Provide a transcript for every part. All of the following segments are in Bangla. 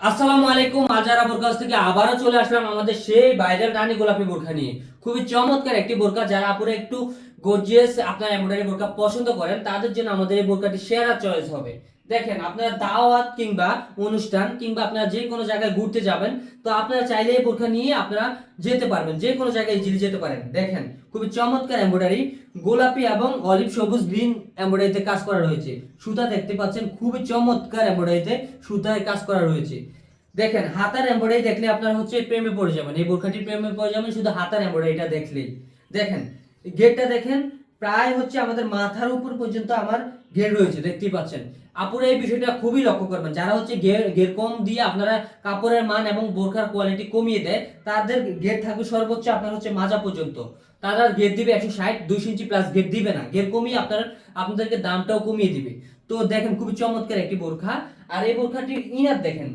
আসসালামু আলাইকুম। আজারা বোরকা থেকে আবারও চলে আসলাম আমাদের সেই ভাইরাল রানী গোলাপি বোরকা নিয়ে। খুবই চমৎকার একটি বোরকা, যারা আপুরে একটু গর্জিয়াস আপনার এমব্রয়ডারি বোরকা পছন্দ করেন তাদের জন্য আমাদের এই বোরকাটি সেরা চয়েস হবে। দেখেন, আপনারা দাওয়াত কিংবা অনুষ্ঠান কিংবা আপনারা যে কোনো জায়গায় ঘুরতে যাবেন, তো আপনারা চাইলে এই বোরকা নিয়ে আপনারা যেতে পারবেন, যে কোনো জায়গায় ইজিলি যেতে পারেন। দেখেন, খুবই চমৎকার এমব্রয়ডারি, গোলাপি এবং অলিভ সবুজ গ্রিন এমব্রয়ডারিতে কাজ করা রয়েছে। সুতা দেখতে পাচ্ছেন, খুবই চমৎকার এমব্রয়ডারিতে সুতায় কাজ করা রয়েছে। দেখেন, হাতার এমব্রয়ডারি দেখলে আপনার হচ্ছে প্রেমে পড়ে যাবেন, এই বোরখাটির প্রেমে পড়ে যাবেন শুধু হাতার এমব্রয়ডারিটা দেখলেই। দেখেন, গেটটা দেখেন, প্রায় হচ্ছে আমাদের মাথার উপর পর্যন্ত আমার গেট রয়েছে, দেখতেই পাচ্ছেন। আপুরা এই বিষয়টা খুবই লক্ষ্য করবেন, যারা হচ্ছে গেট কম দিয়ে আপনারা কাপড়ের মান এবং বোরখার কোয়ালিটি কমিয়ে দেয়, তাদের গেট থাকবে সর্বোচ্চ আপনার হচ্ছে মাজা পর্যন্ত। তারা গেট দিবে 160, 2 ইঞ্চি প্লাস গেট দিবে না, গেট কমিয়ে আপনাদেরকে দামটাও কমিয়ে দিবে। তো দেখেন, খুবই চমৎকার একটি বোরখা। আর এই বোরখাটির ইনার দেখেন,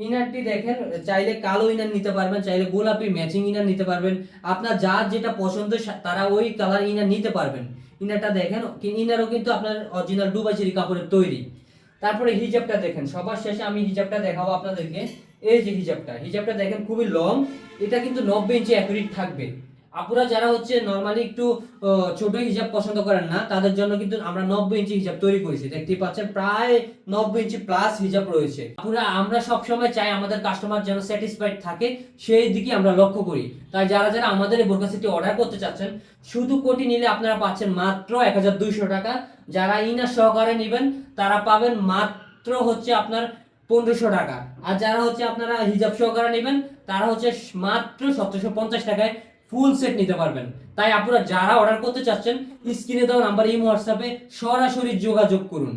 ইনারটি দেখেন, চাইলে কালো ইনার নিতে পারবেন, চাইলে গোলাপি ম্যাচিং ইনার নিতে পারবেন। আপনার যার যেটা পছন্দ তারা ওই কালার ইনার নিতে পারবেন। ইনারটা দেখেন, ইনারও কিন্তু আপনার অরিজিনাল দুবাইচেরি কাপড়ের তৈরি। তারপরে হিজাবটা দেখেন, সবার শেষে আমি হিজাবটা দেখাবো আপনাদেরকে। এই যে হিজাবটা দেখেন, খুবই লং। এটা কিন্তু 90 ইঞ্চি অ্যাকুরেট থাকবে। আপুরা যারা হচ্ছে নরমালি একটু ছোট হিজাব পছন্দ করেন না, তাদের জন্য কিন্তু আমরা 90 ইঞ্চি হিজাব তৈরি করেছি। দেখতেই পাচ্ছেন, প্রায় 90 ইঞ্চি প্লাস হিজাব রয়েছে। আপুরা আমরা সব সময় চাই আমাদের কাস্টমার যেন স্যাটিসফাইড থাকে, সেই দিকে আমরা লক্ষ্য করি। তাই যারা যারা আমাদের এই বোরকা সেটটি অর্ডার করতে চাচ্ছেন, শুধু কোটি নিলে আপনারা পাচ্ছেন মাত্র 1200 টাকা। যারা ইনার সহকারে নেবেন তারা পাবেন মাত্র হচ্ছে আপনার 1500 টাকা। আর যারা হচ্ছে আপনারা হিজাব সহকারে নেবেন তারা হচ্ছে মাত্র 1750 টাকায় ফুল সেট নিতে পারবেন। তাই আপনারা যারা অর্ডার করতে চাচ্ছেন, স্ক্রিনে দেওয়া নাম্বার এই হোয়াটসঅ্যাপে সরাসরি যোগাযোগ করুন।